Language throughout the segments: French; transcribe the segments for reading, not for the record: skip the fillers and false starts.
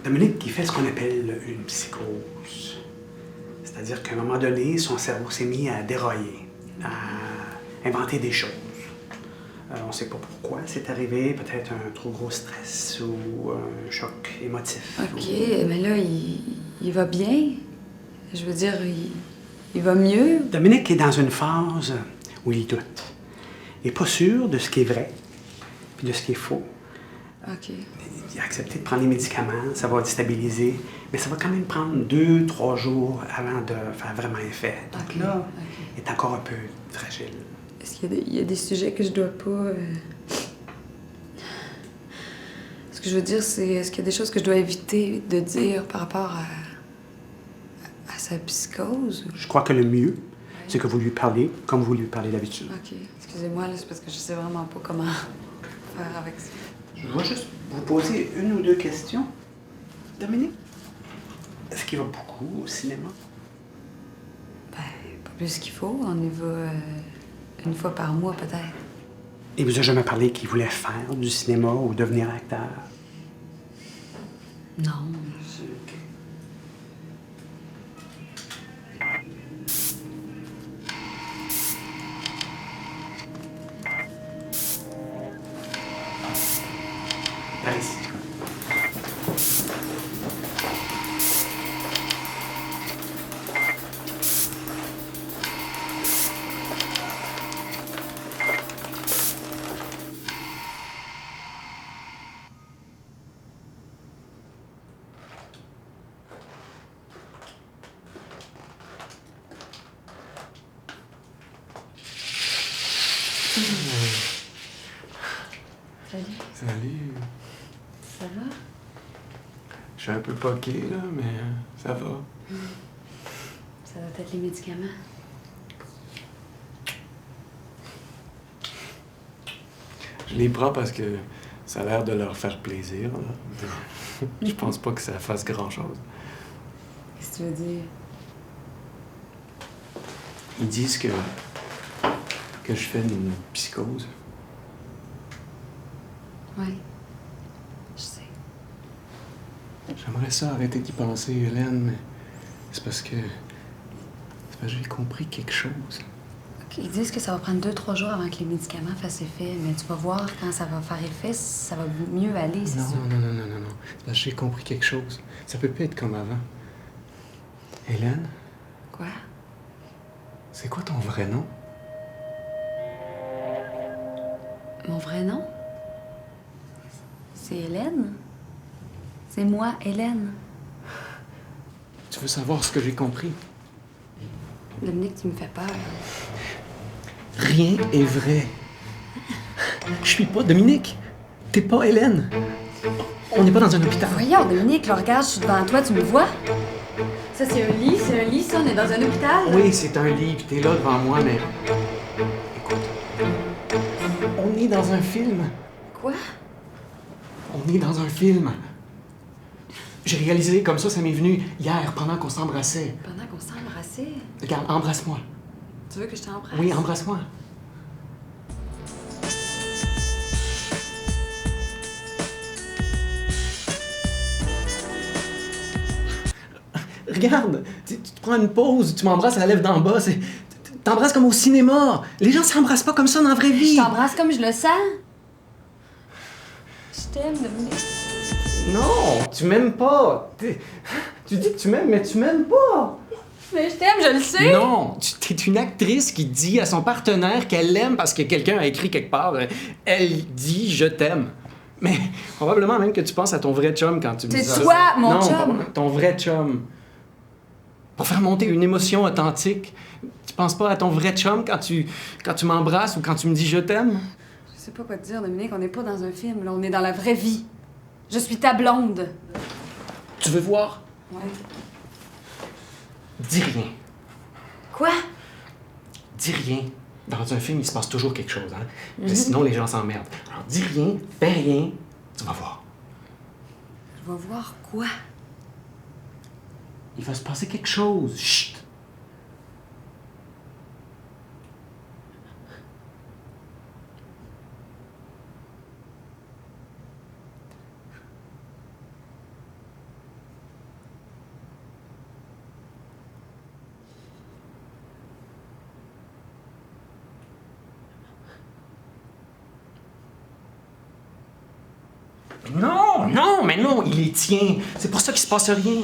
Dominique, il fait ce qu'on appelle une psychose. C'est-à-dire qu'à un moment donné, son cerveau s'est mis à dérailler, à inventer des choses. On ne sait pas pourquoi c'est arrivé, peut-être un trop gros stress ou un choc émotif. OK, mais là, il va bien. Je veux dire, il va mieux. Dominique est dans une phase où il doute. Il n'est pas sûr de ce qui est vrai puis de ce qui est faux. OK. Il a accepté de prendre les médicaments, ça va déstabiliser, mais ça va quand même prendre 2-3 jours avant de faire vraiment effet. Donc là, il est encore un peu fragile. Est-ce qu'il y a des sujets que je dois pas... Ce que je veux dire, c'est est-ce qu'il y a des choses que je dois éviter de dire par rapport à sa psychose? Je crois que le mieux, c'est que vous lui parlez comme vous lui parlez d'habitude. OK. Excusez-moi, là, c'est parce que je sais vraiment pas comment faire avec ça. Je vais juste vous poser une ou deux questions. Dominique, est-ce qu'il va beaucoup au cinéma? Ben, pas plus qu'il faut. On y va une fois par mois, peut-être. Il vous a jamais parlé qu'il voulait faire du cinéma ou devenir acteur? Non. OK. Par ici. Salut. Salut. Ça va? Je suis un peu poqué, là, mais ça va. Ça doit être les médicaments. Je les prends parce que ça a l'air de leur faire plaisir, là. Je pense pas que ça fasse grand-chose. Qu'est-ce que tu veux dire? Ils disent que je fais une psychose. Oui. Je sais. J'aimerais ça arrêter d'y penser, Hélène, mais c'est parce que j'ai compris quelque chose. OK. Ils disent que ça va prendre 2-3 jours avant que les médicaments fassent effet, mais tu vas voir, quand ça va faire effet, ça va mieux aller, c'est sûr. Non. C'est parce que j'ai compris quelque chose. Ça peut plus être comme avant. Hélène, Quoi? c'est quoi ton vrai nom? Mon vrai nom? C'est Hélène. C'est moi, Hélène. Tu veux savoir ce que j'ai compris? Dominique, tu me fais peur. Rien est vrai. Je suis pas Dominique. T'es pas Hélène. On n'est pas dans un hôpital. Voyons, Dominique, là, regarde, je suis devant toi, tu me vois? Ça, c'est un lit, ça, on est dans un hôpital. Oui, c'est un lit, puis t'es là devant moi, mais... Écoute, on est dans un film. Quoi? On est dans un film. J'ai réalisé comme ça m'est venu hier, pendant qu'on s'embrassait. Pendant qu'on s'embrassait? Regarde, embrasse-moi. Tu veux que je t'embrasse? Oui, embrasse-moi. Regarde, tu te prends une pause, tu m'embrasses à la lèvre d'en bas, t'embrasses comme au cinéma. Les gens s'embrassent pas comme ça dans la vraie vie. Je t'embrasse comme je le sens. Je t'aime, Dominique. Non, tu m'aimes pas. Tu dis que tu m'aimes, mais tu m'aimes pas. Mais je t'aime, je le sais. Non, t'es une actrice qui dit à son partenaire qu'elle l'aime parce que quelqu'un a écrit quelque part. Elle dit « je t'aime ». Mais probablement même que tu penses à ton vrai chum quand tu me dis ça. C'est toi, mon non, chum. Non, ton vrai chum. Pour faire monter une émotion authentique. Tu penses pas à ton vrai chum quand tu m'embrasses ou quand tu me dis « je t'aime ». Je sais pas quoi te dire, Dominique, on n'est pas dans un film, là, on est dans la vraie vie. Je suis ta blonde. Tu veux voir? Ouais. Dis rien. Quoi? Dis rien. Dans un film, il se passe toujours quelque chose, hein? Sinon, les gens s'emmerdent. Alors, dis rien, fais rien, tu vas voir. Je vais voir quoi? Il va se passer quelque chose. Chut! Mais non, il les tient. C'est pour ça qu'il se passe rien.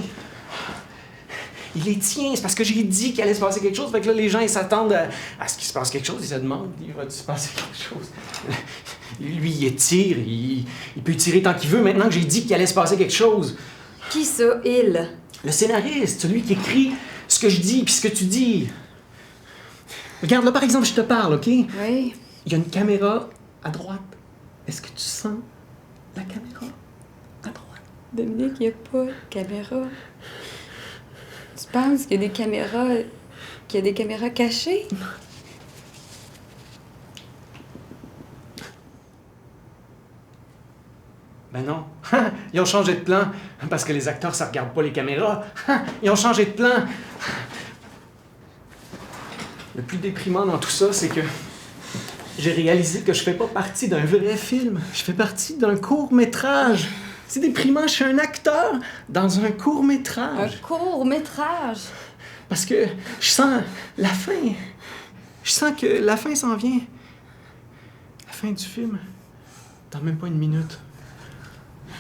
Il les tient, c'est parce que j'ai dit qu'il allait se passer quelque chose. Fait que là, les gens, ils s'attendent à ce qu'il se passe quelque chose. Ils se demandent, il va se passer quelque chose. Lui, il étire, il peut tirer tant qu'il veut maintenant que j'ai dit qu'il allait se passer quelque chose. Qui ça, il? Le scénariste, celui qui écrit ce que je dis puis ce que tu dis. Regarde, là, par exemple, je te parle, OK? Oui. Il y a une caméra à droite. Est-ce que tu sens la caméra à droite? Dominique, il n'y a pas de caméra. Tu penses qu'il y a des caméras cachées? Ben non. Ils ont changé de plan. Parce que les acteurs, ça regarde pas les caméras. Ils ont changé de plan. Le plus déprimant dans tout ça, c'est que j'ai réalisé que je fais pas partie d'un vrai film. Je fais partie d'un court-métrage. C'est déprimant, je suis un acteur dans un court-métrage. Un court-métrage? Parce que je sens la fin. Je sens que la fin s'en vient. La fin du film. Dans même pas une minute.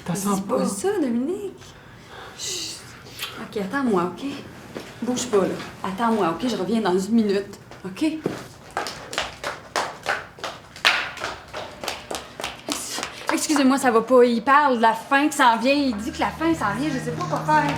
T'as sens Dis pas ça, Dominique. Chut. OK, attends-moi, OK? Bouge pas, là. Attends-moi, OK? Je reviens dans une minute, OK? Excusez-moi, ça va pas. Il parle de la fin qui s'en vient. Il dit que la fin s'en vient. Je sais pas quoi faire.